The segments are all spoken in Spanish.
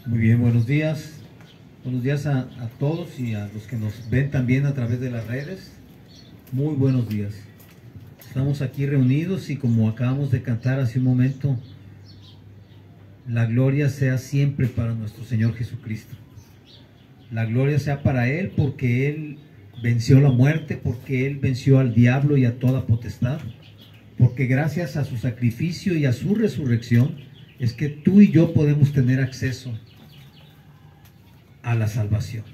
Muy bien, buenos días. Buenos días a todos y a los que nos ven también a través de las redes. Muy buenos días. Estamos aquí reunidos y como acabamos de cantar hace un momento, la gloria sea siempre para nuestro Señor Jesucristo. La gloria sea para Él porque Él venció la muerte, porque Él venció al diablo y a toda potestad, porque gracias a su sacrificio y a su resurrección es que tú y yo podemos tener acceso a la salvación.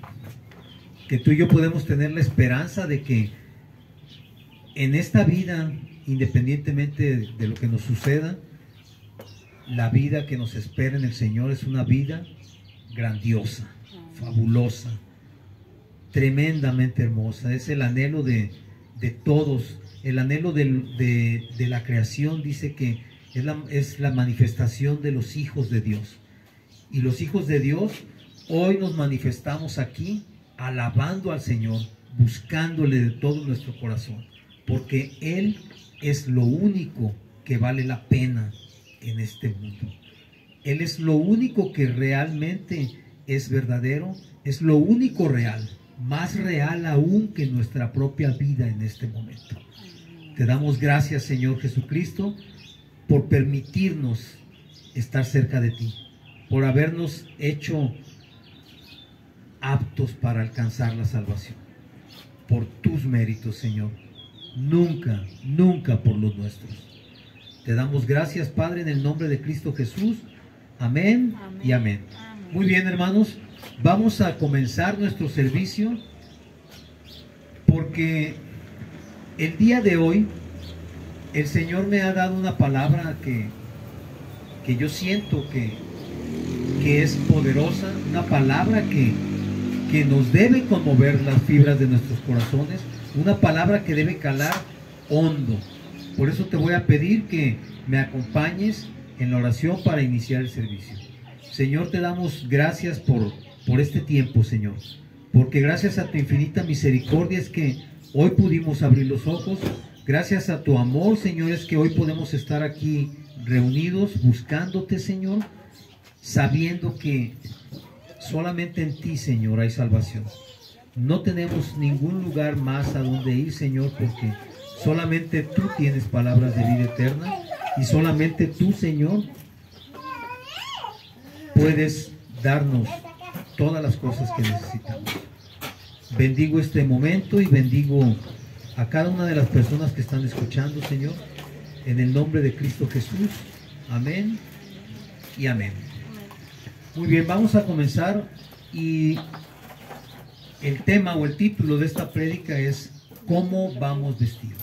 Que tú y yo podemos tener la esperanza de que en esta vida, independientemente de lo que nos suceda, la vida que nos espera en el Señor es una vida grandiosa, fabulosa, tremendamente hermosa. Es el anhelo de todos, el anhelo de la creación. Dice que es la manifestación de los hijos de Dios. Y los hijos de Dios hoy nos manifestamos aquí alabando al Señor, buscándole de todo nuestro corazón, porque Él es lo único que vale la pena en este mundo. Él es lo único que realmente es verdadero, es lo único real, más real aún que nuestra propia vida en este momento. Te damos gracias, Señor Jesucristo, por permitirnos estar cerca de ti, por habernos hecho aptos para alcanzar la salvación, por tus méritos, Señor, nunca, nunca por los nuestros. Te damos gracias, Padre, en el nombre de Cristo Jesús. Amén, amén y amén. Amén. Muy bien, hermanos, vamos a comenzar nuestro servicio porque el día de hoy el Señor me ha dado una palabra que yo siento que es poderosa, una palabra que nos debe conmover las fibras de nuestros corazones, una palabra que debe calar hondo. Por eso te voy a pedir que me acompañes en la oración para iniciar el servicio. Señor, te damos gracias por este tiempo, Señor, porque gracias a tu infinita misericordia es que hoy pudimos abrir los ojos. Gracias a tu amor, Señor, es que hoy podemos estar aquí reunidos buscándote, Señor, sabiendo que solamente en ti, Señor, hay salvación. No tenemos ningún lugar más a donde ir, Señor, porque solamente tú tienes palabras de vida eterna y solamente tú, Señor, puedes darnos todas las cosas que necesitamos. Bendigo este momento y bendigo a cada una de las personas que están escuchando, Señor, en el nombre de Cristo Jesús. Amén y amén. Muy bien, vamos a comenzar y el tema o el título de esta prédica es ¿cómo vamos vestidos?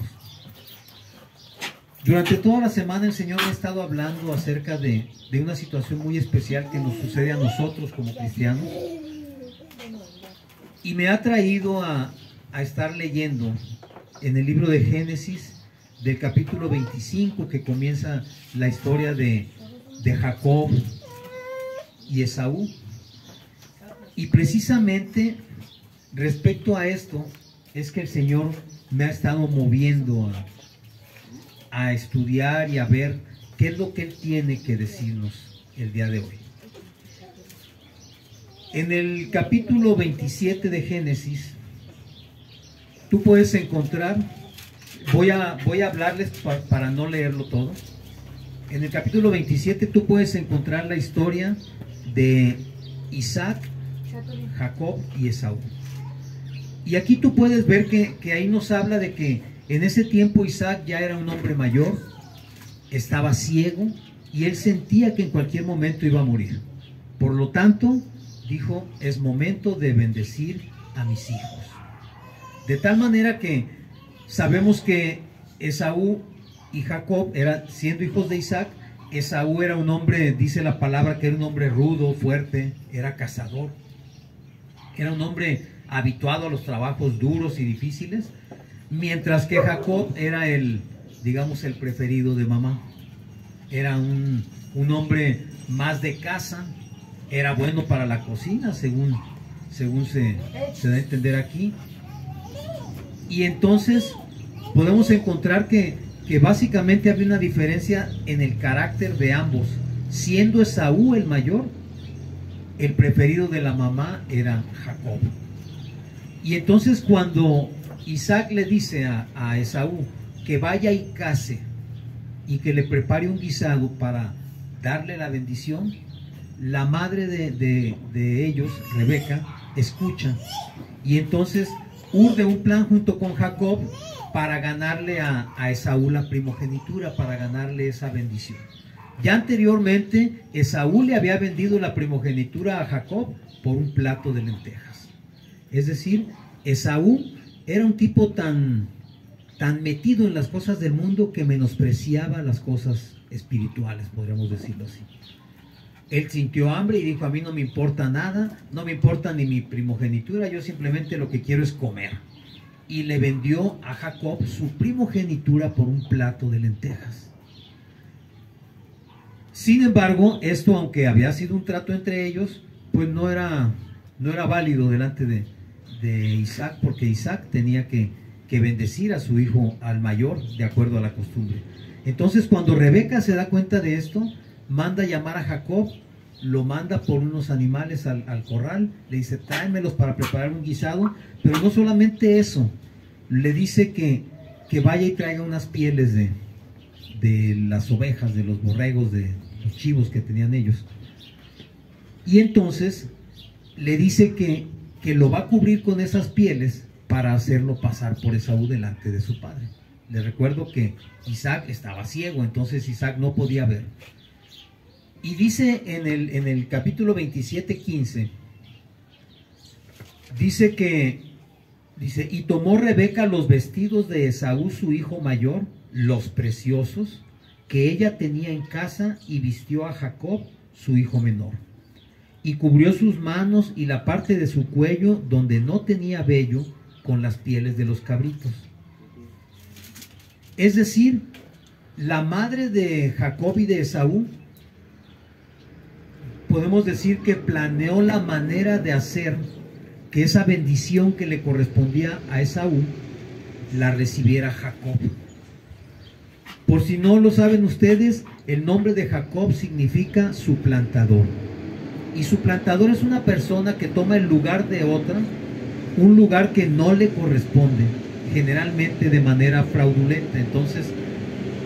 Durante toda la semana el Señor me ha estado hablando acerca de una situación muy especial que nos sucede a nosotros como cristianos y me ha traído a estar leyendo en el libro de Génesis del capítulo 25, que comienza la historia de Jacob y Esaú. Y precisamente respecto a esto es que el Señor me ha estado moviendo a estudiar y a ver qué es lo que Él tiene que decirnos el día de hoy. En el capítulo 27 de Génesis tú puedes encontrar, voy a hablarles para no leerlo todo. En el capítulo 27 tú puedes encontrar la historia de Isaac, Jacob y Esaú. Y aquí tú puedes ver que ahí nos habla de que en ese tiempo Isaac ya era un hombre mayor, estaba ciego y él sentía que en cualquier momento iba a morir. Por lo tanto, dijo, es momento de bendecir a mis hijos. De tal manera que sabemos que Esaú y Jacob siendo hijos de Isaac, Esaú era un hombre, dice la palabra, que era un hombre rudo, fuerte, era cazador, era un hombre habituado a los trabajos duros y difíciles, mientras que Jacob era digamos, el preferido de mamá. Era un hombre más de casa, era bueno para la cocina, según se da a entender aquí. Y entonces podemos encontrar que básicamente había una diferencia en el carácter de ambos, siendo Esaú el mayor, el preferido de la mamá era Jacob. Y entonces cuando Isaac le dice a Esaú que vaya y case y que le prepare un guisado para darle la bendición, la madre de ellos, Rebeca, escucha y entonces urde un plan junto con Jacob para ganarle a Esaú la primogenitura, para ganarle esa bendición. Ya anteriormente Esaú le había vendido la primogenitura a Jacob por un plato de lentejas. Es decir, Esaú era un tipo tan metido en las cosas del mundo que menospreciaba las cosas espirituales, podríamos decirlo así. Él sintió hambre y dijo: a mí no me importa nada, no me importa ni mi primogenitura, yo simplemente lo que quiero es comer. Y le vendió a Jacob su primogenitura por un plato de lentejas. Sin embargo, esto, aunque había sido un trato entre ellos, pues no era válido delante de Isaac, porque Isaac tenía que bendecir a su hijo, al mayor, de acuerdo a la costumbre. Entonces, cuando Rebeca se da cuenta de esto, manda llamar a Jacob, lo manda por unos animales al corral, le dice: tráemelos para preparar un guisado. Pero no solamente eso, le dice que vaya y traiga unas pieles de las ovejas, de los borregos, de los chivos que tenían ellos. Y entonces le dice que lo va a cubrir con esas pieles para hacerlo pasar por Esaú delante de su padre. Les recuerdo que Isaac estaba ciego, entonces Isaac no podía ver. Y dice en el capítulo 27:15, dice: y tomó Rebeca los vestidos de Esaú su hijo mayor, los preciosos, que ella tenía en casa, y vistió a Jacob su hijo menor. Y cubrió sus manos y la parte de su cuello donde no tenía vello con las pieles de los cabritos. Es decir, la madre de Jacob y de Esaú, podemos decir que planeó la manera de hacer que esa bendición que le correspondía a Esaú la recibiera Jacob. Por si no lo saben ustedes, el nombre de Jacob significa suplantador. Y suplantador es una persona que toma el lugar de otra, un lugar que no le corresponde, generalmente de manera fraudulenta. Entonces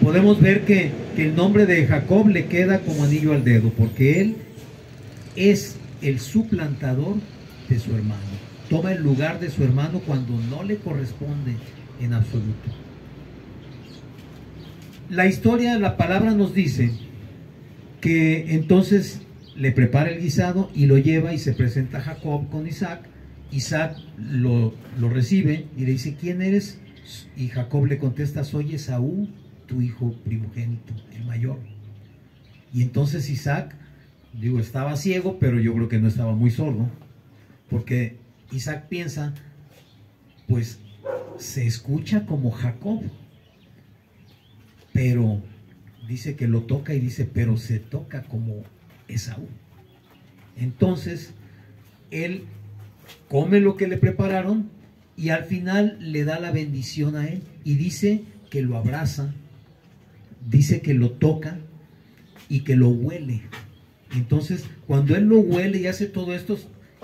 podemos ver que el nombre de Jacob le queda como anillo al dedo, porque él es el suplantador de su hermano. Toma el lugar de su hermano cuando no le corresponde en absoluto. La historia, la palabra nos dice que entonces le prepara el guisado y lo lleva y se presenta a Jacob con Isaac. Isaac lo recibe y le dice: ¿quién eres? Y Jacob le contesta: soy Esaú, tu hijo primogénito, el mayor. Y entonces Isaac, estaba ciego, pero yo creo que no estaba muy sordo, porque Isaac piensa: pues se escucha como Jacob, pero dice que lo toca y dice: pero se toca como Esaú. Entonces él come lo que le prepararon y al final le da la bendición a él y dice que lo abraza, dice que lo toca y que lo huele. Entonces, cuando él lo huele y hace todo esto,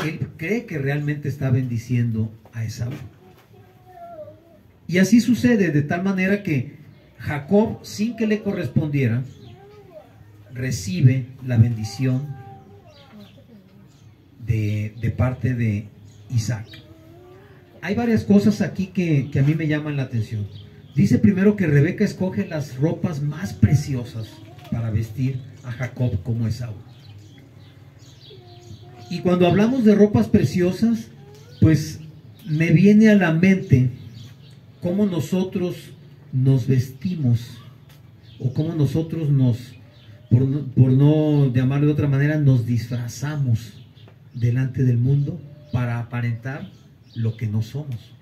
él cree que realmente está bendiciendo a Esaú. Y así sucede, de tal manera que Jacob, sin que le correspondiera, recibe la bendición de parte de Isaac. Hay varias cosas aquí que a mí me llaman la atención. Dice primero que Rebeca escoge las ropas más preciosas para vestir a Jacob como Esaú. Y cuando hablamos de ropas preciosas, pues me viene a la mente cómo nosotros nos vestimos, o cómo nosotros por no llamarlo de otra manera, nos disfrazamos delante del mundo para aparentar lo que no somos.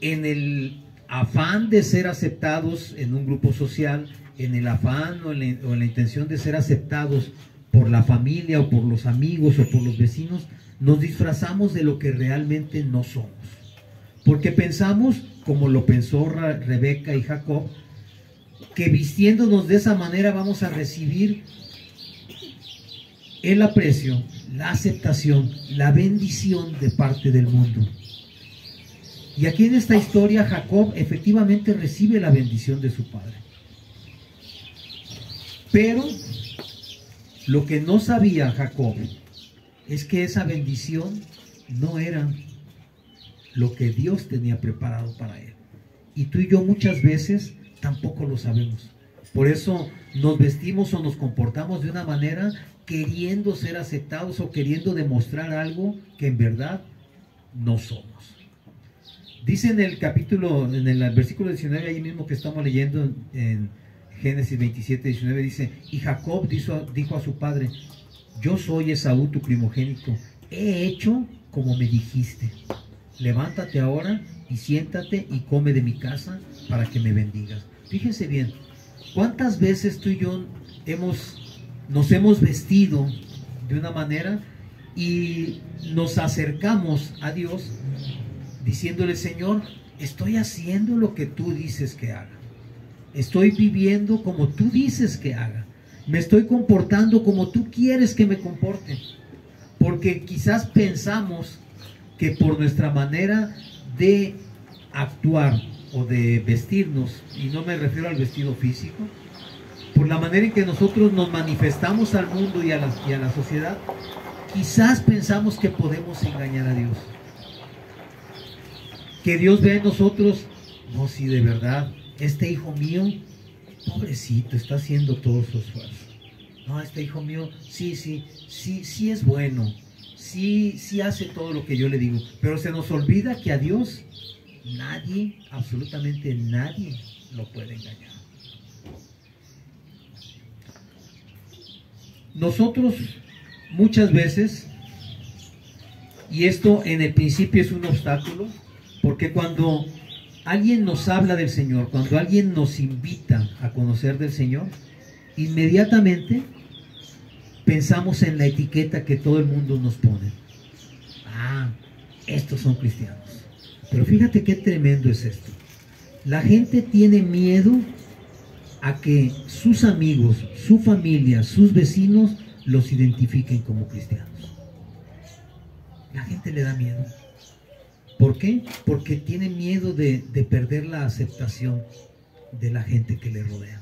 En el afán de ser aceptados en un grupo social, en el afán o en la intención de ser aceptados por la familia o por los amigos o por los vecinos, nos disfrazamos de lo que realmente no somos. Porque pensamos, como lo pensó Rebeca y Jacob, que vistiéndonos de esa manera vamos a recibir el aprecio la aceptación, la bendición de parte del mundo. Y aquí en esta historia Jacob efectivamente recibe la bendición de su padre. Pero lo que no sabía Jacob es que esa bendición no era lo que Dios tenía preparado para él. Y tú y yo muchas veces tampoco lo sabemos. Por eso nos vestimos o nos comportamos de una manera queriendo ser aceptados o queriendo demostrar algo que en verdad no somos. Dice en el capítulo, en el versículo 19, ahí mismo que estamos leyendo en Génesis 27, 19, dice: y Jacob dijo a su padre: yo soy Esaú, tu primogénito, he hecho como me dijiste. Levántate ahora y siéntate y come de mi casa para que me bendigas. Fíjense bien, ¿cuántas veces tú y yo nos hemos vestido de una manera y nos acercamos a Dios diciéndole: Señor, estoy haciendo lo que tú dices que haga, estoy viviendo como tú dices que haga, me estoy comportando como tú quieres que me comporte? Porque quizás pensamos que por nuestra manera de actuar o de vestirnos, y no me refiero al vestido físico, por la manera en que nosotros nos manifestamos al mundo y a la sociedad, quizás pensamos que podemos engañar a Dios. Que Dios vea en nosotros: no, si de verdad, este hijo mío, pobrecito, está haciendo todo su esfuerzo. No, este hijo mío, sí es bueno, sí hace todo lo que yo le digo. Pero se nos olvida que a Dios nadie, absolutamente nadie, lo puede engañar. Nosotros muchas veces, y esto en el principio es un obstáculo, porque cuando alguien nos habla del Señor, cuando alguien nos invita a conocer del Señor, inmediatamente pensamos en la etiqueta que todo el mundo nos pone. Ah, estos son cristianos. Pero fíjate qué tremendo es esto. La gente tiene miedo a que sus amigos, su familia, sus vecinos los identifiquen como cristianos. La gente le da miedo. ¿Por qué? Porque tiene miedo de perder la aceptación de la gente que le rodea.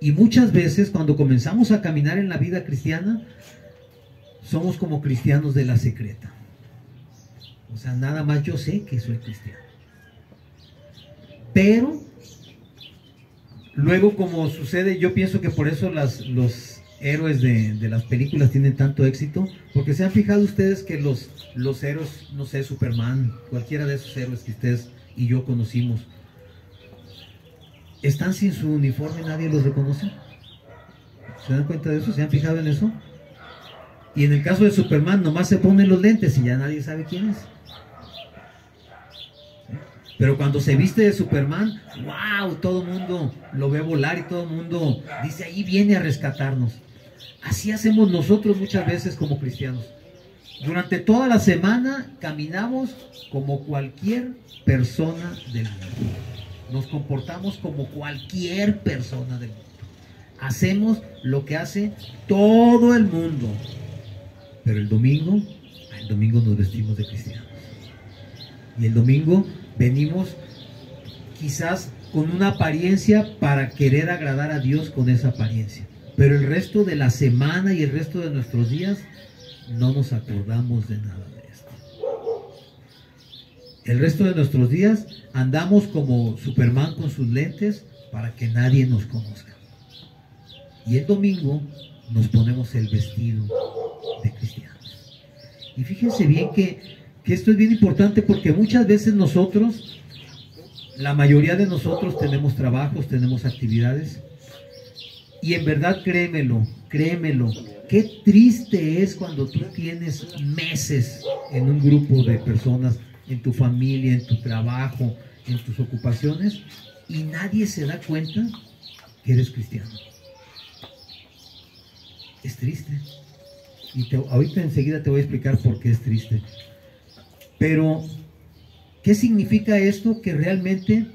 Y muchas veces cuando comenzamos a caminar en la vida cristiana, somos como cristianos de la secreta. O sea, nada más yo sé que soy cristiano. Pero luego, como sucede, yo pienso que por eso los héroes de las películas tienen tanto éxito, porque se han fijado ustedes que los héroes, no sé, Superman, cualquiera de esos héroes que ustedes y yo conocimos, están sin su uniforme, nadie los reconoce. ¿Se dan cuenta de eso? ¿Se han fijado en eso? Y en el caso de Superman, nomás se ponen los lentes y ya nadie sabe quién es. Pero cuando se viste de Superman, ¡wow! Todo el mundo lo ve volar y todo el mundo dice: ahí viene a rescatarnos. Así hacemos nosotros muchas veces como cristianos. Durante toda la semana caminamos como cualquier persona del mundo. Nos comportamos como cualquier persona del mundo. Hacemos lo que hace todo el mundo. Pero el domingo nos vestimos de cristianos. Y el domingo venimos quizás con una apariencia para querer agradar a Dios con esa apariencia. Pero el resto de la semana y el resto de nuestros días no nos acordamos de nada de esto. El resto de nuestros días andamos como Superman con sus lentes para que nadie nos conozca. Y el domingo nos ponemos el vestido de cristianos. Y fíjense bien que esto es bien importante, porque muchas veces nosotros, la mayoría de nosotros tenemos trabajos, tenemos actividades, y en verdad créemelo, qué triste es cuando tú tienes meses en un grupo de personas, en tu familia, en tu trabajo, en tus ocupaciones, y nadie se da cuenta que eres cristiano. Es triste. Y ahorita enseguida te voy a explicar por qué es triste. Pero, ¿qué significa esto? Que realmente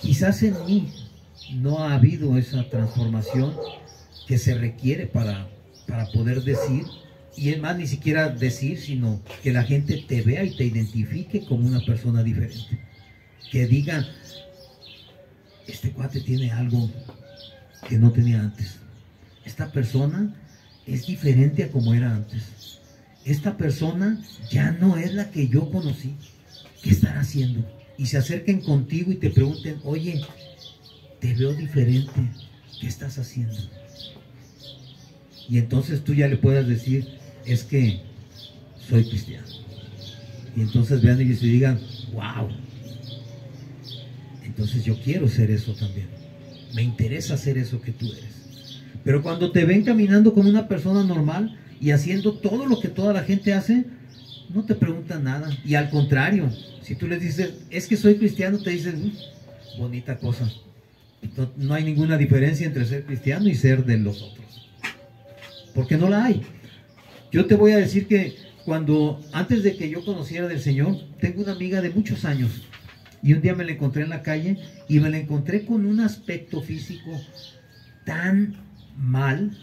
quizás en mí no ha habido esa transformación que se requiere para poder decir Y es más, ni siquiera decir, sino que la gente te vea y te identifique como una persona diferente. Que diga, este cuate tiene algo que no tenía antes. Esta persona es diferente a como era antes. Esta persona ya no es la que yo conocí. ¿Qué estará haciendo? Y se acerquen contigo y te pregunten, oye, te veo diferente. ¿Qué estás haciendo? Y entonces tú ya le puedas decir, es que soy cristiano. Y entonces vean ellos y digan, wow, entonces yo quiero ser eso también. Me interesa ser eso que tú eres. Pero cuando te ven caminando como una persona normal y haciendo todo lo que toda la gente hace, no te preguntan nada. Y al contrario, si tú les dices, es que soy cristiano, te dicen, bonita cosa. No hay ninguna diferencia entre ser cristiano y ser de los otros. Porque no la hay. Yo te voy a decir que antes de que yo conociera del Señor, tengo una amiga de muchos años. Y un día me la encontré en la calle y me la encontré con un aspecto físico tan mal.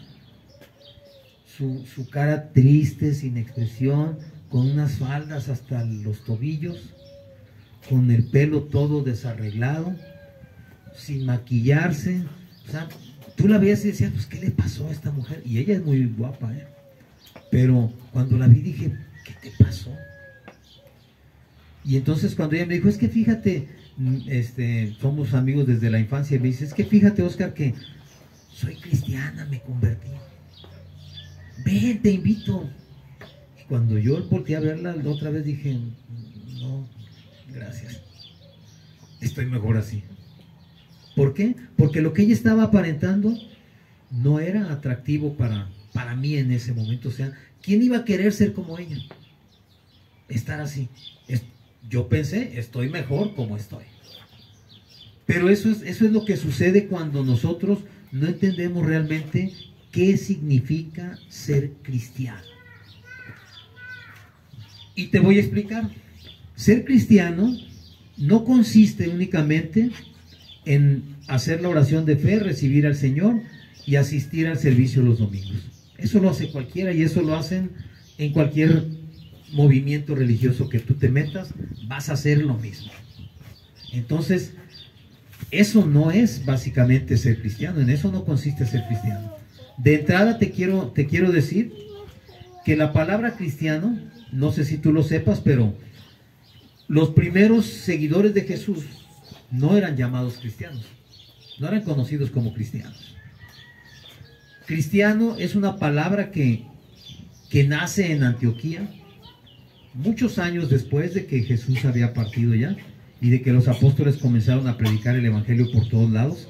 Su cara triste, sin expresión, con unas faldas hasta los tobillos, con el pelo todo desarreglado, sin maquillarse. O sea, tú la veías y decías, pues, ¿qué le pasó a esta mujer? Y ella es muy guapa, ¿eh? Pero cuando la vi dije, ¿qué te pasó? Y entonces cuando ella me dijo, es que fíjate, somos amigos desde la infancia, y me dice, es que fíjate, Oscar, que soy cristiana, me convertí. Ven, te invito. Y cuando yo volteé a verla la otra vez dije, no, gracias. Estoy mejor así. ¿Por qué? Porque lo que ella estaba aparentando no era atractivo para mí en ese momento. O sea, ¿quién iba a querer ser como ella? Estar así. Yo pensé, estoy mejor como estoy. Pero eso es lo que sucede cuando nosotros no entendemos realmente qué significa ser cristiano. Y te voy a explicar. Ser cristiano no consiste únicamente en hacer la oración de fe, recibir al Señor y asistir al servicio los domingos. Eso lo hace cualquiera y eso lo hacen en cualquier movimiento religioso que tú te metas, vas a hacer lo mismo. Entonces, eso no es básicamente ser cristiano, en eso no consiste ser cristiano. De entrada te quiero decir que la palabra cristiano, no sé si tú lo sepas, pero los primeros seguidores de Jesús no eran llamados cristianos, no eran conocidos como cristianos. Cristiano es una palabra que nace en Antioquía, muchos años después de que Jesús había partido ya y de que los apóstoles comenzaron a predicar el evangelio por todos lados.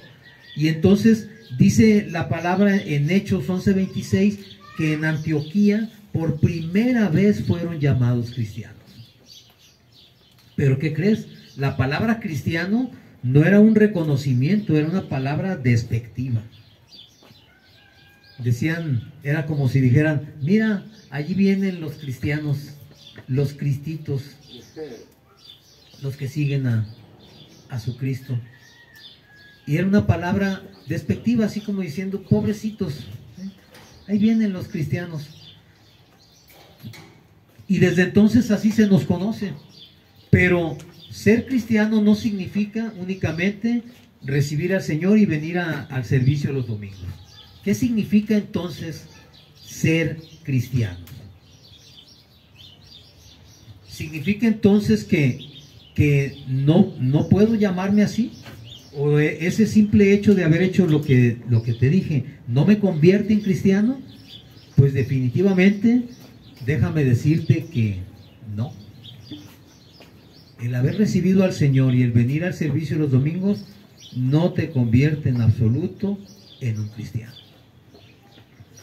Y entonces dice la palabra en Hechos 11:26 que en Antioquía por primera vez fueron llamados cristianos. ¿Pero qué crees? La palabra cristiano no era un reconocimiento, era una palabra despectiva. Decían, era como si dijeran, mira, allí vienen los cristianos, los cristitos, los que siguen a su Cristo. Y era una palabra despectiva, así como diciendo, pobrecitos, ahí vienen los cristianos. Y desde entonces así se nos conoce. Pero ser cristiano no significa únicamente recibir al Señor y venir al servicio los domingos. ¿Qué significa entonces ser cristiano? ¿Significa entonces que no puedo llamarme así? ¿O ese simple hecho de haber hecho lo que te dije no me convierte en cristiano? Pues definitivamente, déjame decirte que no. El haber recibido al Señor y el venir al servicio los domingos no te convierte en absoluto en un cristiano.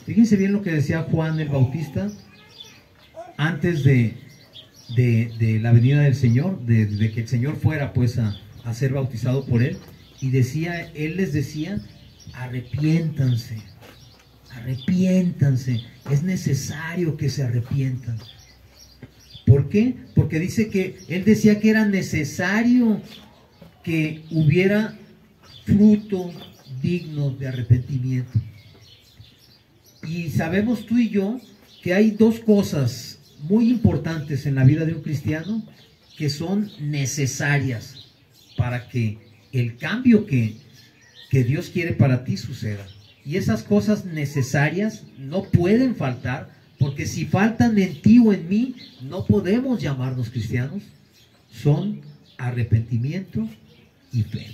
Fíjense bien lo que decía Juan el Bautista antes de la venida del Señor, de que el Señor fuera pues a ser bautizado por él. Y él les decía, arrepiéntanse, arrepiéntanse, es necesario que se arrepientan. ¿Por qué? Porque dice que él decía que era necesario que hubiera fruto digno de arrepentimiento. Y sabemos tú y yo que hay dos cosas muy importantes en la vida de un cristiano que son necesarias para que el cambio que Dios quiere para ti suceda. Y esas cosas necesarias no pueden faltar, porque si faltan en ti o en mí, no podemos llamarnos cristianos. Son arrepentimiento y fe.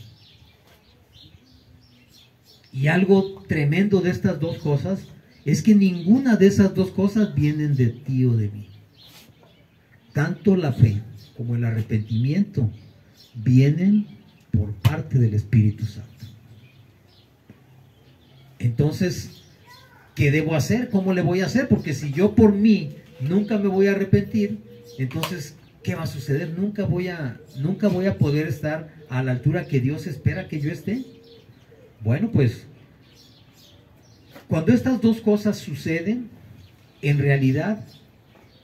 Y algo tremendo de estas dos cosas es que ninguna de esas dos cosas vienen de ti o de mí. Tanto la fe como el arrepentimiento vienen por parte del Espíritu Santo. Entonces, ¿qué debo hacer? ¿Cómo le voy a hacer? Porque si yo por mí nunca me voy a arrepentir, entonces, ¿qué va a suceder? Nunca voy a poder estar a la altura que Dios espera que yo esté. Bueno, pues, cuando estas dos cosas suceden, en realidad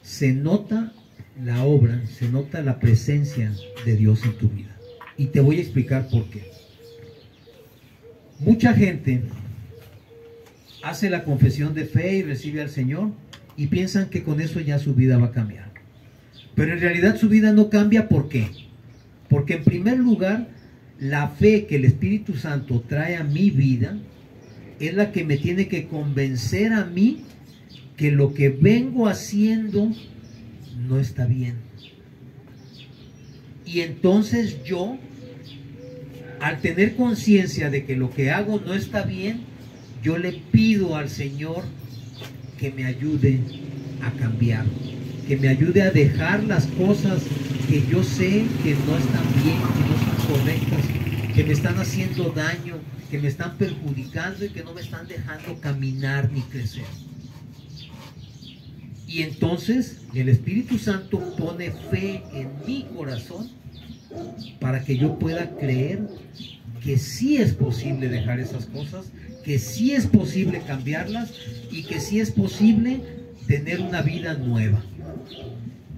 se nota la obra, se nota la presencia de Dios en tu vida. Y te voy a explicar por qué. Mucha gente hace la confesión de fe y recibe al Señor y piensan que con eso ya su vida va a cambiar. Pero en realidad su vida no cambia. ¿Por qué? Porque en primer lugar, la fe que el Espíritu Santo trae a mi vida es la que me tiene que convencer a mí que lo que vengo haciendo no está bien. Y entonces yo, al tener conciencia de que lo que hago no está bien, yo le pido al Señor que me ayude a cambiar, que me ayude a dejar las cosas que yo sé que no están bien, que no están correctas, que me están haciendo daño, que me están perjudicando y que no me están dejando caminar ni crecer. Y entonces el Espíritu Santo pone fe en mi corazón para que yo pueda creer que sí es posible dejar esas cosas, que sí es posible cambiarlas y que sí es posible tener una vida nueva.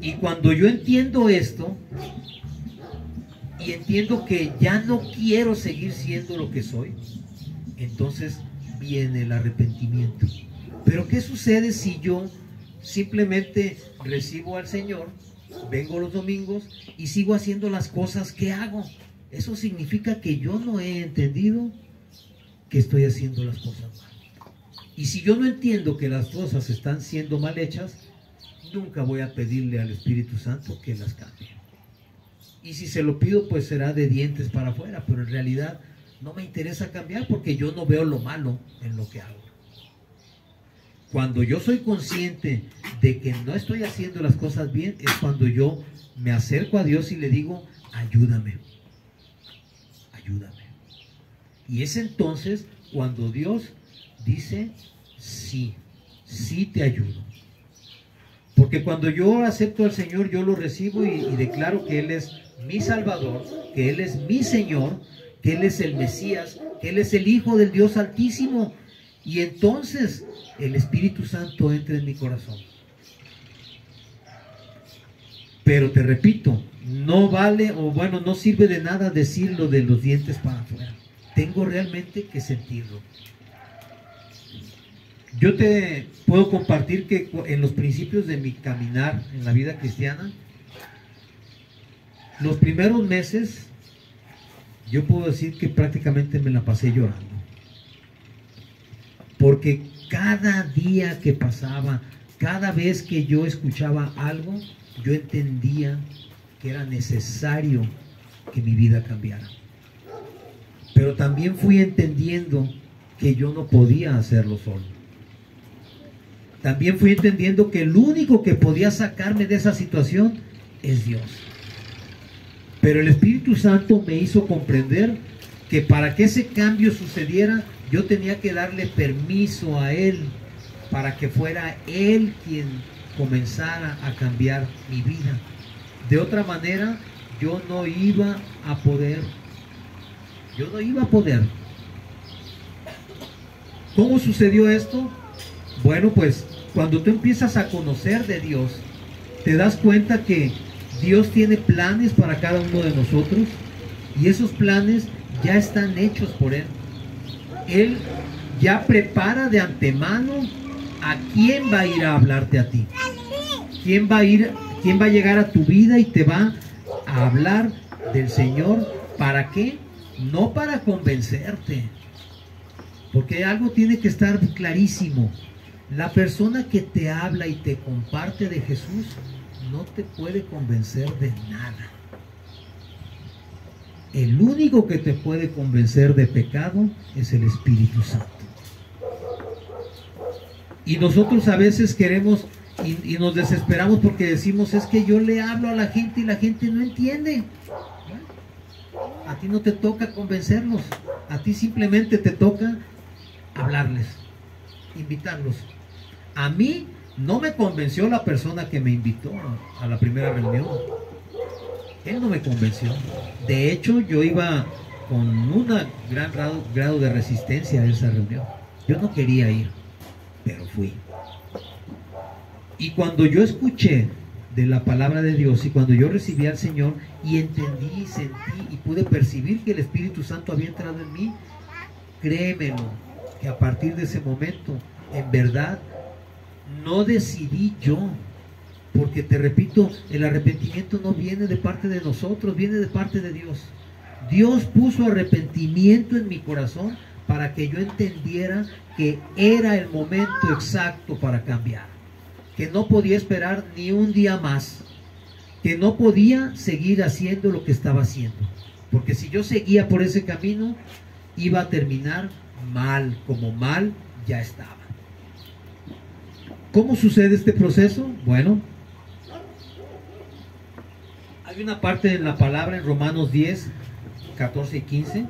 Y cuando yo entiendo esto y entiendo que ya no quiero seguir siendo lo que soy, entonces viene el arrepentimiento. Pero ¿qué sucede si yo simplemente recibo al Señor, vengo los domingos y sigo haciendo las cosas que hago? Eso significa que yo no he entendido que estoy haciendo las cosas mal. Y si yo no entiendo que las cosas están siendo mal hechas, nunca voy a pedirle al Espíritu Santo que las cambie. Y si se lo pido, pues será de dientes para afuera, pero en realidad no me interesa cambiar porque yo no veo lo malo en lo que hago. Cuando yo soy consciente de que no estoy haciendo las cosas bien, es cuando yo me acerco a Dios y le digo, ayúdame, ayúdame. Y es entonces cuando Dios dice, sí, sí te ayudo. Porque cuando yo acepto al Señor, yo lo recibo y declaro que Él es mi Salvador, que Él es mi Señor, que Él es el Mesías, que Él es el Hijo del Dios Altísimo. Y entonces el Espíritu Santo entra en mi corazón. Pero te repito, no vale, o bueno, no sirve de nada decirlo de los dientes para afuera. Tengo realmente que sentirlo. Yo te puedo compartir que en los principios de mi caminar en la vida cristiana, los primeros meses, yo puedo decir que prácticamente me la pasé llorando. Porque cada día que pasaba, cada vez que yo escuchaba algo, yo entendía que era necesario que mi vida cambiara. Pero también fui entendiendo que yo no podía hacerlo solo. También fui entendiendo que el único que podía sacarme de esa situación es Dios. Pero el Espíritu Santo me hizo comprender que para que ese cambio sucediera, yo tenía que darle permiso a Él para que fuera Él quien comenzara a cambiar mi vida. De otra manera, yo no iba a poder. Yo no iba a poder. ¿Cómo sucedió esto? Bueno, pues cuando tú empiezas a conocer de Dios, te das cuenta que Dios tiene planes para cada uno de nosotros y esos planes ya están hechos por Él. Él ya prepara de antemano ¿a quién va a ir a hablarte a ti? ¿Quién va a llegar a tu vida y te va a hablar del Señor? ¿Para qué? No para convencerte, porque algo tiene que estar clarísimo. La persona que te habla y te comparte de Jesús no te puede convencer de nada. El único que te puede convencer de pecado es el Espíritu Santo. Y nosotros a veces queremos y nos desesperamos porque decimos, es que yo le hablo a la gente y la gente no entiende. A ti no te toca convencerlos, a ti simplemente te toca hablarles, invitarlos. A mí no me convenció la persona que me invitó a la primera reunión. Él no me convenció. De hecho, yo iba con un gran grado de resistencia a esa reunión. Yo no quería ir, pero fui. Y cuando yo escuché de la palabra de Dios y cuando yo recibí al Señor y entendí, sentí y pude percibir que el Espíritu Santo había entrado en mí, créemelo, que a partir de ese momento, en verdad, no decidí yo, porque te repito, el arrepentimiento no viene de parte de nosotros, viene de parte de Dios. Dios puso arrepentimiento en mi corazón para que yo entendiera que era el momento exacto para cambiar, que no podía esperar ni un día más, que no podía seguir haciendo lo que estaba haciendo, porque si yo seguía por ese camino, iba a terminar mal, como mal ya estaba. ¿Cómo sucede este proceso? Bueno, hay una parte en la palabra en Romanos 10, 14 y 15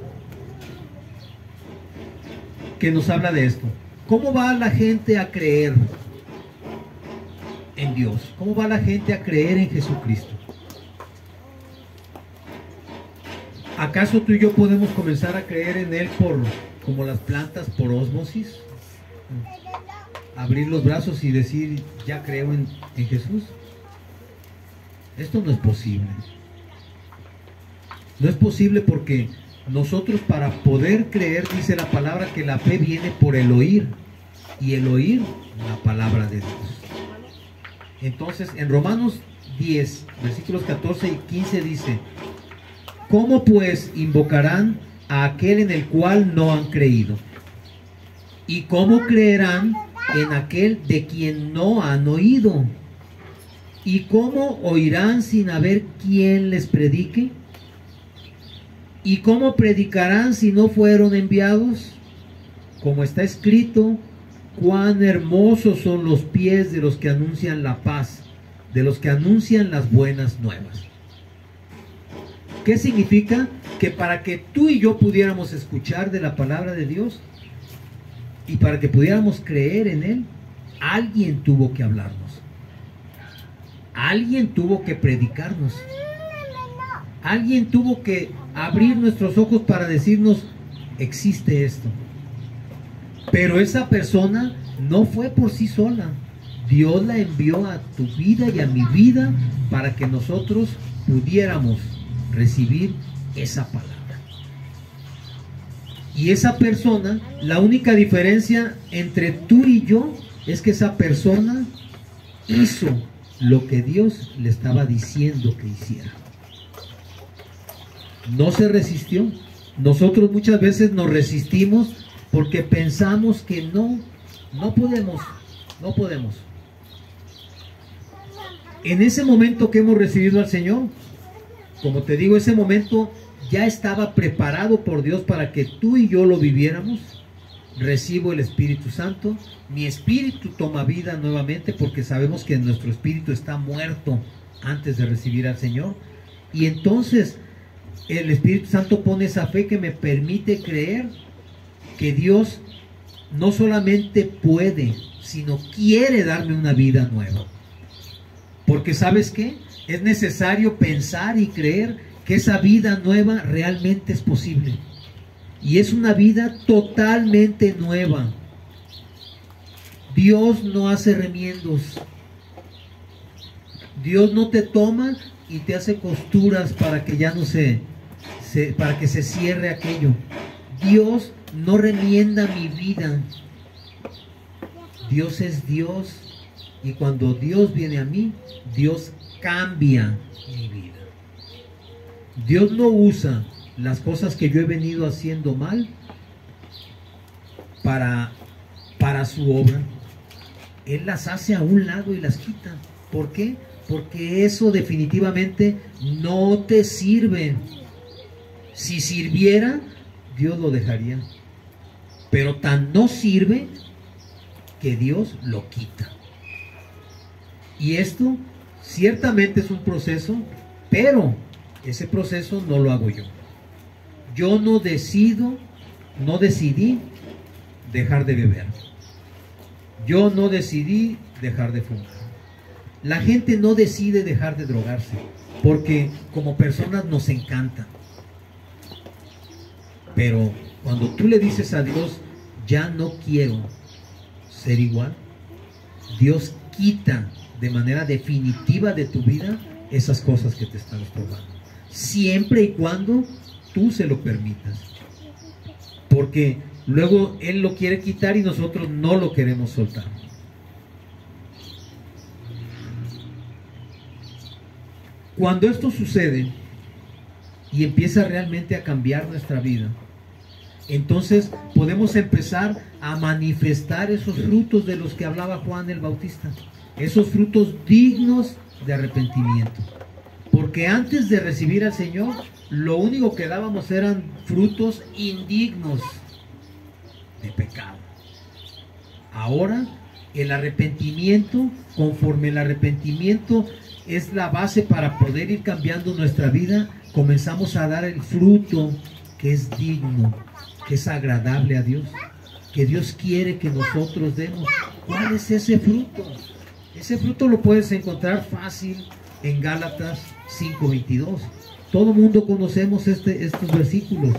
que nos habla de esto. ¿Cómo va la gente a creer en Dios? ¿Cómo va la gente a creer en Jesucristo? ¿Acaso tú y yo podemos comenzar a creer en Él como las plantas, por ósmosis? Abrir los brazos y decir, ya creo en Jesús. Esto no es posible. No es posible porque nosotros, para poder creer, dice la palabra que la fe viene por el oír, y el oír la palabra de Dios. Entonces, en Romanos 10, versículos 14 y 15 dice, ¿cómo pues invocarán a aquel en el cual no han creído? ¿Y cómo creerán en aquel de quien no han oído? ¿Y cómo oirán sin haber quien les predique? ¿Y cómo predicarán si no fueron enviados? Como está escrito, cuán hermosos son los pies de los que anuncian la paz, de los que anuncian las buenas nuevas. ¿Qué significa? Que para que tú y yo pudiéramos escuchar de la palabra de Dios y para que pudiéramos creer en Él, alguien tuvo que hablarnos. Alguien tuvo que predicarnos. Alguien tuvo que abrir nuestros ojos para decirnos, existe esto. Pero esa persona no fue por sí sola. Dios la envió a tu vida y a mi vida para que nosotros pudiéramos recibir esa palabra. Y esa persona, la única diferencia entre tú y yo es que esa persona hizo lo que Dios le estaba diciendo que hiciera. No se resistió. Nosotros muchas veces nos resistimos porque pensamos que no podemos. En ese momento que hemos recibido al Señor, como te digo, ese momento ya estaba preparado por Dios para que tú y yo lo viviéramos. Recibo el Espíritu Santo, mi espíritu toma vida nuevamente porque sabemos que nuestro espíritu está muerto antes de recibir al Señor. Y entonces el Espíritu Santo pone esa fe que me permite creer que Dios no solamente puede, sino quiere darme una vida nueva. Porque ¿sabes qué? Es necesario pensar y creer que esa vida nueva realmente es posible. Y es una vida totalmente nueva. Dios no hace remiendos. Dios no te toma y te hace costuras para que ya no para que se cierre aquello. Dios no remienda mi vida. Dios es Dios, y cuando Dios viene a mí, Dios cambia mi vida. Dios no usa las cosas que yo he venido haciendo mal para su obra. Él las hace a un lado y las quita. ¿Por qué? Porque eso definitivamente no te sirve. Si sirviera, Dios lo dejaría. Pero tan no sirve que Dios lo quita. Y esto ciertamente es un proceso, pero ese proceso no lo hago yo. Yo no decidí dejar de beber. Yo no decidí dejar de fumar. La gente no decide dejar de drogarse, porque como personas nos encanta. Pero cuando tú le dices a Dios, ya no quiero ser igual, Dios quita de manera definitiva de tu vida esas cosas que te están estorbando. Siempre y cuando tú se lo permitas. Porque luego Él lo quiere quitar y nosotros no lo queremos soltar. Cuando esto sucede y empieza realmente a cambiar nuestra vida, entonces podemos empezar a manifestar esos frutos de los que hablaba Juan el Bautista. Esos frutos dignos de arrepentimiento. Porque antes de recibir al Señor, lo único que dábamos eran frutos indignos de pecado. Ahora, el arrepentimiento, conforme el arrepentimiento es la base para poder ir cambiando nuestra vida, comenzamos a dar el fruto que es digno, que es agradable a Dios, que Dios quiere que nosotros demos. ¿Cuál es ese fruto? Ese fruto lo puedes encontrar fácil en Gálatas 5:22. Todo mundo conocemos estos versículos.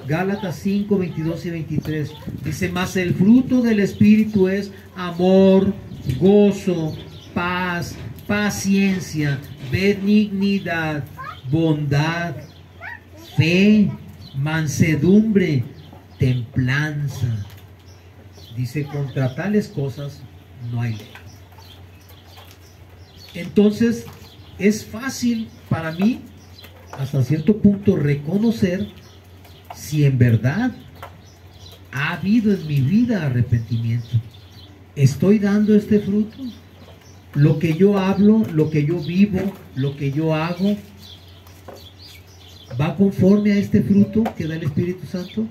Gálatas 5, 22 y 23. Dice, mas el fruto del Espíritu es amor, gozo, paz, paciencia, benignidad, bondad, fe, mansedumbre, templanza. Dice, contra tales cosas no hay ley. Entonces, es fácil para mí, hasta cierto punto, reconocer si en verdad ha habido en mi vida arrepentimiento. ¿Estoy dando este fruto? Lo que yo hablo, lo que yo vivo, lo que yo hago, ¿va conforme a este fruto que da el Espíritu Santo?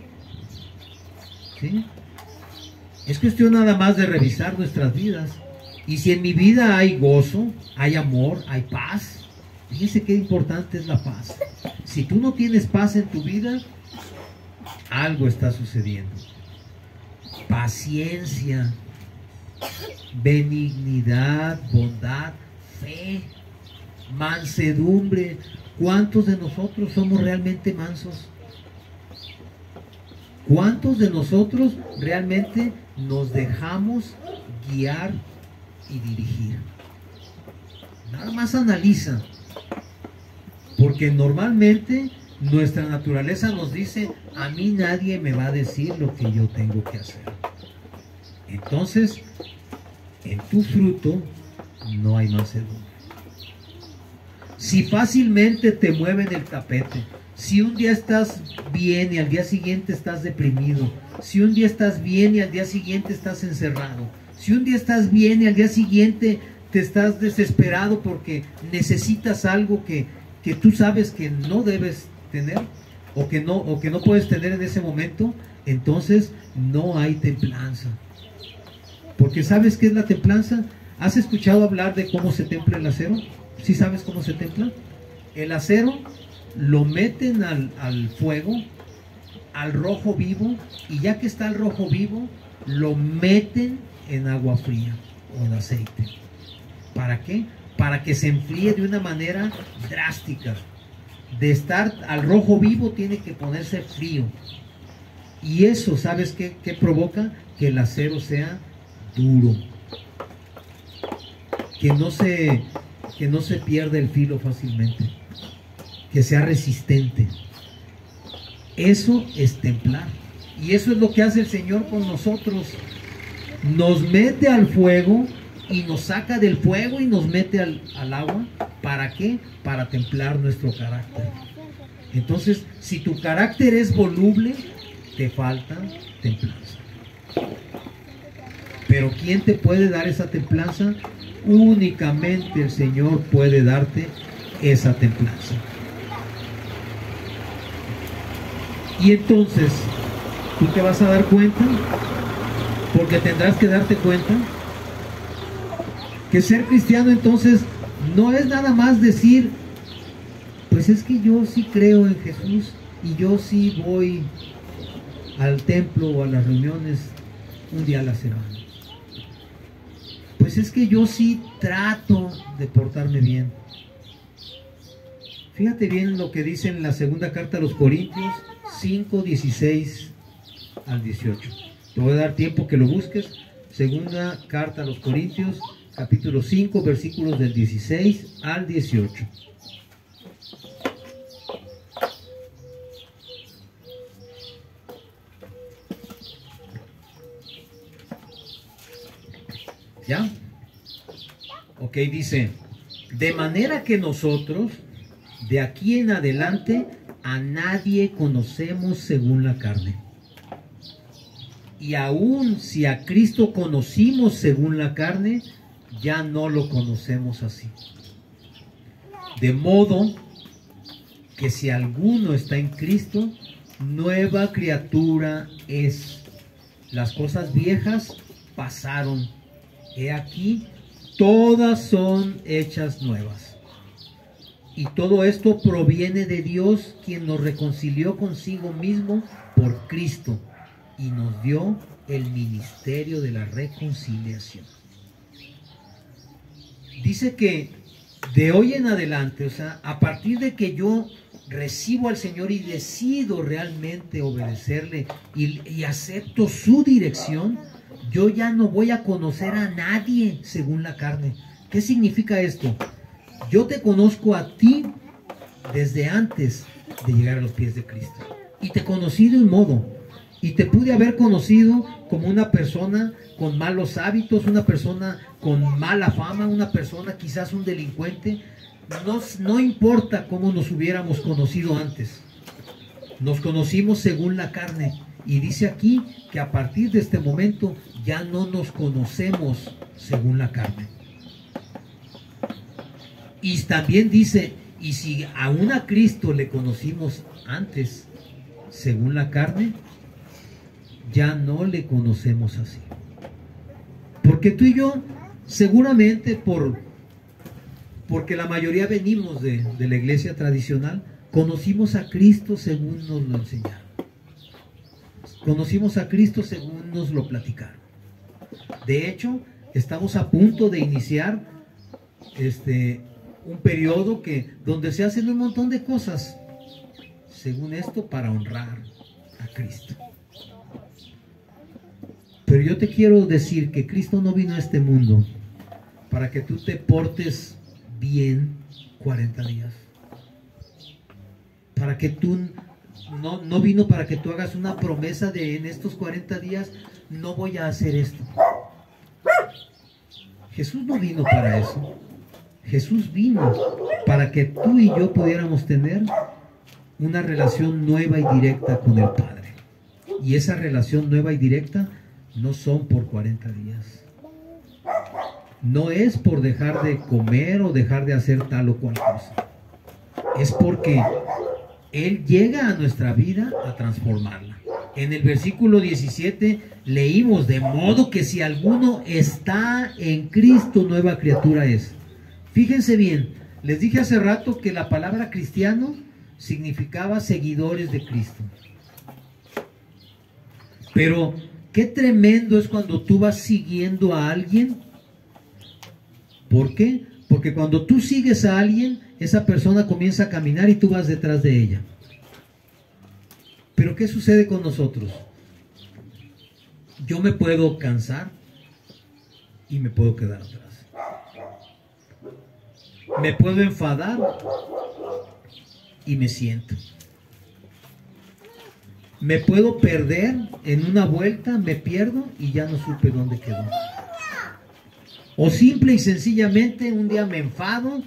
¿Sí? Es cuestión nada más de revisar nuestras vidas. Y si en mi vida hay gozo, hay amor, hay paz, fíjense qué importante es la paz. Si tú no tienes paz en tu vida, algo está sucediendo. Paciencia, benignidad, bondad, fe, mansedumbre. ¿Cuántos de nosotros somos realmente mansos? ¿Cuántos de nosotros realmente nos dejamos guiar y dirigir? Nada más analiza, porque normalmente nuestra naturaleza nos dice, a mí nadie me va a decir lo que yo tengo que hacer. Entonces, en tu fruto no hay mansedumbre. Si fácilmente te mueven el tapete, si un día estás bien y al día siguiente estás deprimido, si un día estás bien y al día siguiente estás encerrado, si un día estás bien y al día siguiente te estás desesperado porque necesitas algo que tú sabes que no debes tener o que no puedes tener en ese momento, entonces no hay templanza. Porque ¿sabes qué es la templanza? ¿Has escuchado hablar de cómo se templa el acero? ¿Sí sabes cómo se templa? El acero lo meten al fuego, al rojo vivo, y ya que está el rojo vivo, lo meten en agua fría o en aceite. ¿Para qué? Para que se enfríe de una manera drástica. De estar al rojo vivo tiene que ponerse frío. Y eso, ¿sabes qué provoca? Que el acero sea duro. Que no se pierda el filo fácilmente. Que sea resistente. Eso es templar. Y eso es lo que hace el Señor con nosotros. nos mete al fuego y nos saca del fuego y nos mete al agua. ¿Para qué? Para templar nuestro carácter. Entonces, si tu carácter es voluble, te falta templanza. Pero ¿quién te puede dar esa templanza? Únicamente el Señor puede darte esa templanza. Y entonces, tú te vas a dar cuenta, porque tendrás que darte cuenta, que ser cristiano entonces no es nada más decir, pues es que yo sí creo en Jesús y yo sí voy al templo o a las reuniones un día a la semana. Pues es que yo sí trato de portarme bien. Fíjate bien lo que dice en la segunda carta a los Corintios 5, 16 al 18. Te voy a dar tiempo que lo busques. Segunda carta a los Corintios, capítulo 5, versículos del 16 al 18. ¿Ya? Ok, dice, de manera que nosotros, de aquí en adelante, a nadie conocemos según la carne. Y aun si a Cristo conocimos según la carne, ya no lo conocemos así. De modo que si alguno está en Cristo, nueva criatura es. Las cosas viejas pasaron. He aquí, todas son hechas nuevas. Y todo esto proviene de Dios, quien nos reconcilió consigo mismo por Cristo y nos dio el ministerio de la reconciliación. Dice que de hoy en adelante, o sea, a partir de que yo recibo al Señor y decido realmente obedecerle y acepto su dirección, yo ya no voy a conocer a nadie según la carne. ¿Qué significa esto? Yo te conozco a ti desde antes de llegar a los pies de Cristo. Y te conocí de un modo. Y te pude haber conocido como una persona con malos hábitos, una persona con mala fama, una persona quizás un delincuente. No importa cómo nos hubiéramos conocido antes. Nos conocimos según la carne. Y dice aquí que a partir de este momento ya no nos conocemos según la carne. Y también dice, y si aún a Cristo le conocimos antes según la carne, ya no le conocemos así. Porque tú y yo, seguramente porque la mayoría venimos de la iglesia tradicional, conocimos a Cristo según nos lo enseñaron. Conocimos a Cristo según nos lo platicaron. De hecho, estamos a punto de iniciar un periodo donde se hacen un montón de cosas, según esto, para honrar a Cristo. Pero yo te quiero decir que Cristo no vino a este mundo para que tú te portes bien 40 días. Para que tú no vino para que tú hagas una promesa de en estos 40 días no voy a hacer esto. Jesús no vino para eso. Jesús vino para que tú y yo pudiéramos tener una relación nueva y directa con el Padre. Y esa relación nueva y directa no son por 40 días. No es por dejar de comer o dejar de hacer tal o cual cosa. Es porque Él llega a nuestra vida a transformarla. En el versículo 17 leímos, de modo que si alguno está en Cristo, nueva criatura es. Fíjense bien, les dije hace rato que la palabra cristiano significaba seguidores de Cristo. Pero qué tremendo es cuando tú vas siguiendo a alguien. ¿Por qué? Porque cuando tú sigues a alguien, esa persona comienza a caminar y tú vas detrás de ella. Pero ¿qué sucede con nosotros? Yo me puedo cansar y me puedo quedar atrás. Me puedo enfadar y me siento. Me puedo perder en una vuelta, me pierdo y ya no supe dónde quedó. O simple y sencillamente un día me enfado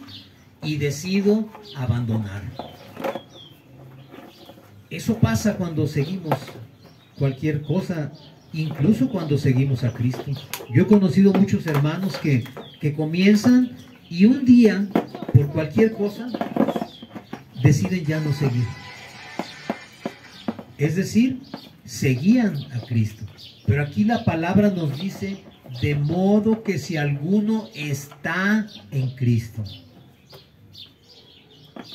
y decido abandonar. Eso pasa cuando seguimos cualquier cosa, incluso cuando seguimos a Cristo. Yo he conocido muchos hermanos que comienzan y un día, por cualquier cosa, deciden ya no seguir. Es decir, seguían a Cristo. Pero aquí la palabra nos dice, de modo que si alguno está en Cristo.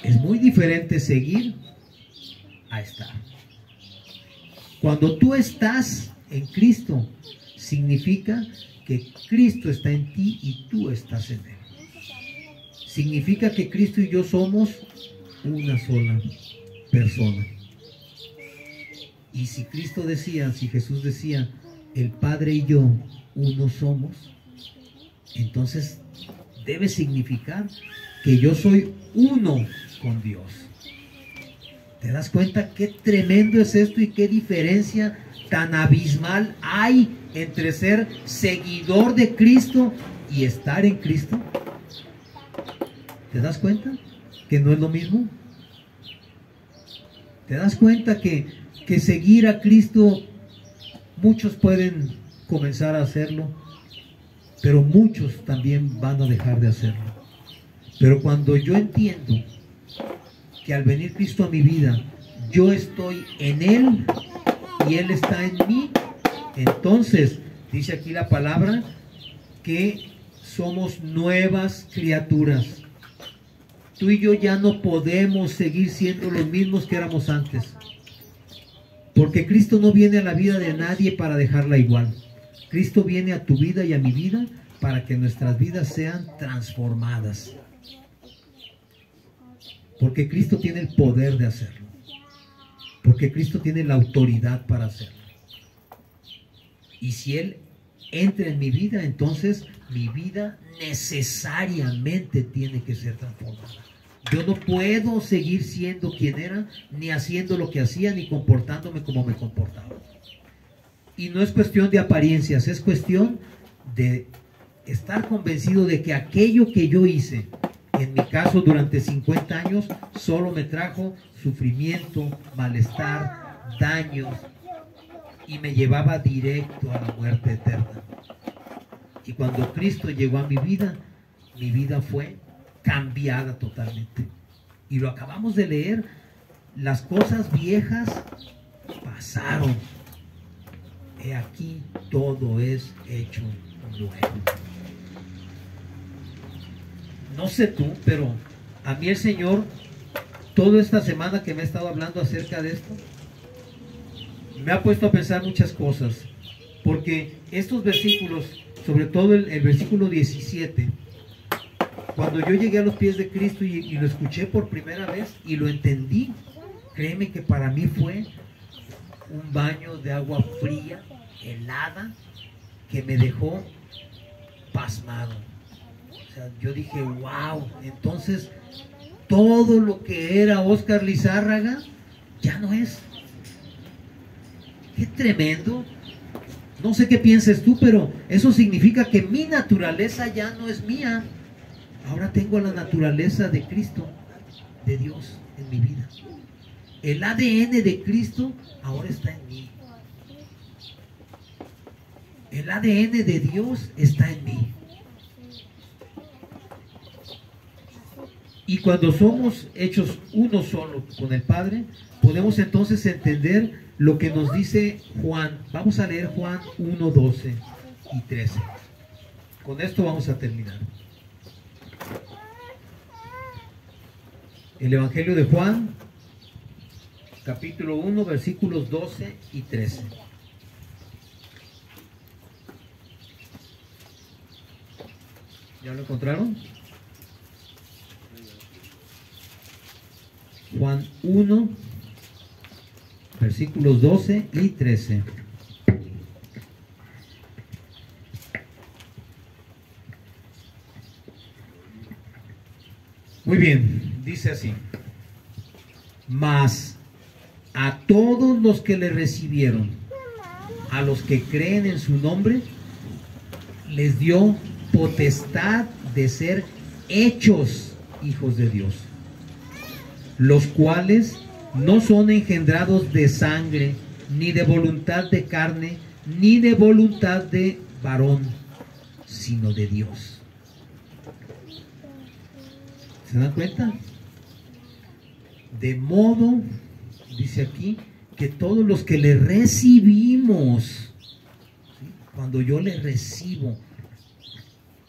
Es muy diferente seguir a estar. Cuando tú estás en Cristo, significa que Cristo está en ti y tú estás en Él. Significa que Cristo y yo somos una sola persona. Y si Cristo decía, si Jesús decía, el Padre y yo uno somos, entonces debe significar que yo soy uno con Dios. ¿Te das cuenta qué tremendo es esto y qué diferencia tan abismal hay entre ser seguidor de Cristo y estar en Cristo? ¿Te das cuenta que no es lo mismo? ¿Te das cuenta que seguir a Cristo, muchos pueden comenzar a hacerlo, pero muchos también van a dejar de hacerlo? Pero cuando yo entiendo que al venir Cristo a mi vida, yo estoy en Él y Él está en mí, entonces dice aquí la palabra que somos nuevas criaturas. Tú y yo ya no podemos seguir siendo los mismos que éramos antes, porque Cristo no viene a la vida de nadie para dejarla igual. Cristo viene a tu vida y a mi vida para que nuestras vidas sean transformadas, porque Cristo tiene el poder de hacerlo, porque Cristo tiene la autoridad para hacerlo. Y si Él entra en mi vida, entonces mi vida necesariamente tiene que ser transformada. Yo no puedo seguir siendo quien era, ni haciendo lo que hacía, ni comportándome como me comportaba. Y no es cuestión de apariencias, es cuestión de estar convencido de que aquello que yo hice, en mi caso durante 50 años, solo me trajo sufrimiento, malestar, daños, y me llevaba directo a la muerte eterna. Y cuando Cristo llegó a mi vida fue cambiada totalmente. Y lo acabamos de leer, las cosas viejas pasaron. He aquí, todo es hecho nuevo. No sé tú, pero a mí el Señor, toda esta semana que me ha estado hablando acerca de esto, me ha puesto a pensar muchas cosas. Porque estos versículos, sobre todo el versículo 17, cuando yo llegué a los pies de Cristo y lo escuché por primera vez y lo entendí, créeme que para mí fue un baño de agua fría, helada, que me dejó pasmado. O sea, yo dije, wow, entonces todo lo que era Óscar Lizárraga ya no es. Qué tremendo. No sé qué pienses tú, pero eso significa que mi naturaleza ya no es mía. Ahora tengo la naturaleza de Cristo, de Dios en mi vida. El ADN de Cristo ahora está en mí. El ADN de Dios está en mí. Y cuando somos hechos uno solo con el Padre, podemos entonces entender lo que nos dice Juan. Vamos a leer Juan 1, 12 y 13. Con esto vamos a terminar. El Evangelio de Juan, capítulo 1, versículos 12 y 13. ¿Ya lo encontraron? Juan 1, versículos 12 y 13. Muy bien, dice así: mas a todos los que le recibieron, a los que creen en su nombre, les dio potestad de ser hechos hijos de Dios, los cuales no son engendrados de sangre, ni de voluntad de carne, ni de voluntad de varón, sino de Dios. ¿Se dan cuenta? De modo, dice aquí, que todos los que le recibimos, ¿sí? Cuando yo le recibo,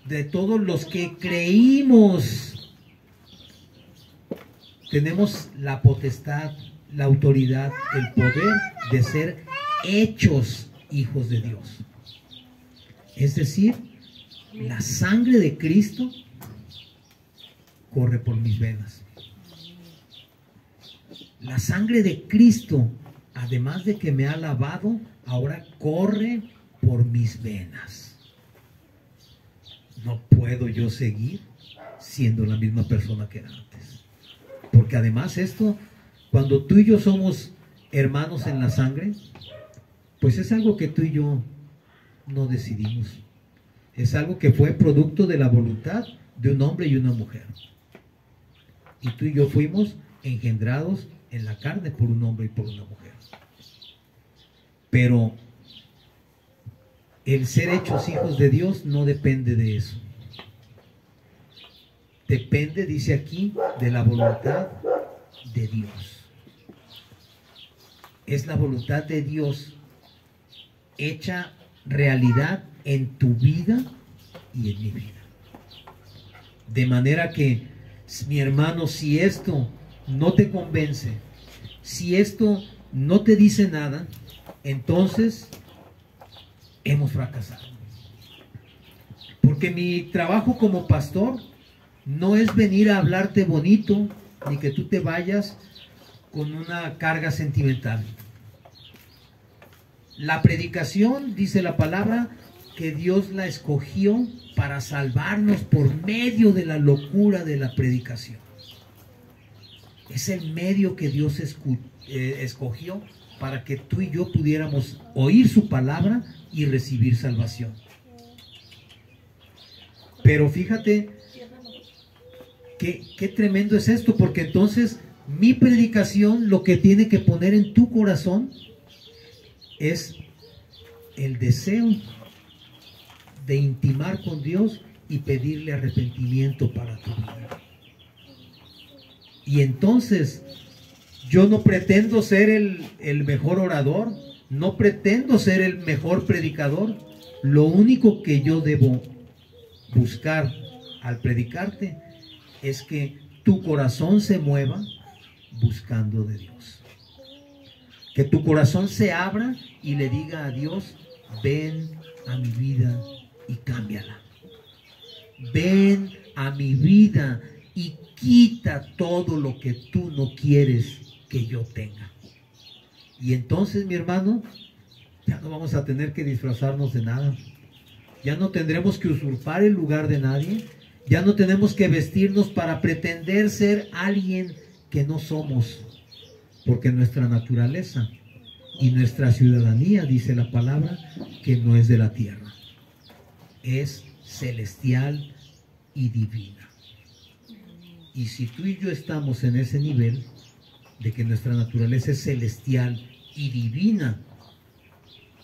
de todos los que creímos, tenemos la potestad, la autoridad, el poder de ser hechos hijos de Dios. Es decir, la sangre de Cristo corre por mis venas. La sangre de Cristo, además de que me ha lavado, ahora corre por mis venas. No puedo yo seguir siendo la misma persona que era antes. Porque además esto, cuando tú y yo somos hermanos en la sangre, pues es algo que tú y yo no decidimos. Es algo que fue producto de la voluntad de un hombre y una mujer. Y tú y yo fuimos engendrados en la carne por un hombre y por una mujer. Pero el ser hechos hijos de Dios no depende de eso. Depende, dice aquí, de la voluntad de Dios. Es la voluntad de Dios hecha realidad en tu vida y en mi vida. De manera que, mi hermano, si esto no te convence, si esto no te dice nada, entonces hemos fracasado. Porque mi trabajo como pastor no es venir a hablarte bonito, ni que tú te vayas con una carga sentimental. La predicación, dice la palabra, que Dios la escogió para salvarnos por medio de la locura de la predicación. Es el medio que Dios escogió para que tú y yo pudiéramos oír su palabra y recibir salvación. Pero fíjate qué tremendo es esto, porque entonces mi predicación lo que tiene que poner en tu corazón es el deseo de intimar con Dios y pedirle arrepentimiento para tu vida. Y entonces yo no pretendo ser el mejor orador, no pretendo ser el mejor predicador. Lo único que yo debo buscar al predicarte es que tu corazón se mueva buscando de Dios. Que tu corazón se abra y le diga a Dios: ven a mi vida y cámbiala. Ven a mi vida y quita todo lo que tú no quieres que yo tenga. Y entonces, mi hermano, ya no vamos a tener que disfrazarnos de nada. Ya no tendremos que usurpar el lugar de nadie. Ya no tenemos que vestirnos para pretender ser alguien que no somos. Porque nuestra naturaleza y nuestra ciudadanía, dice la palabra, que no es de la tierra. Es celestial y divina. Y si tú y yo estamos en ese nivel de que nuestra naturaleza es celestial y divina,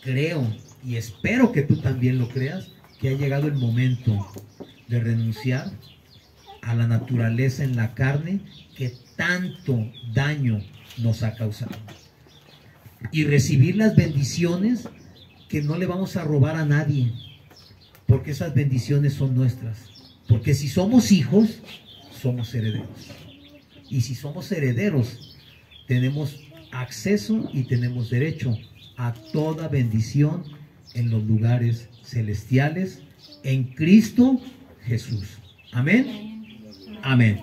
creo y espero que tú también lo creas, que ha llegado el momento de renunciar a la naturaleza en la carne que tanto daño nos ha causado, y recibir las bendiciones que no le vamos a robar a nadie, porque esas bendiciones son nuestras. Porque si somos hijos, somos herederos. Y si somos herederos, tenemos acceso y tenemos derecho a toda bendición en los lugares celestiales en Cristo Jesús. Amén. Amén.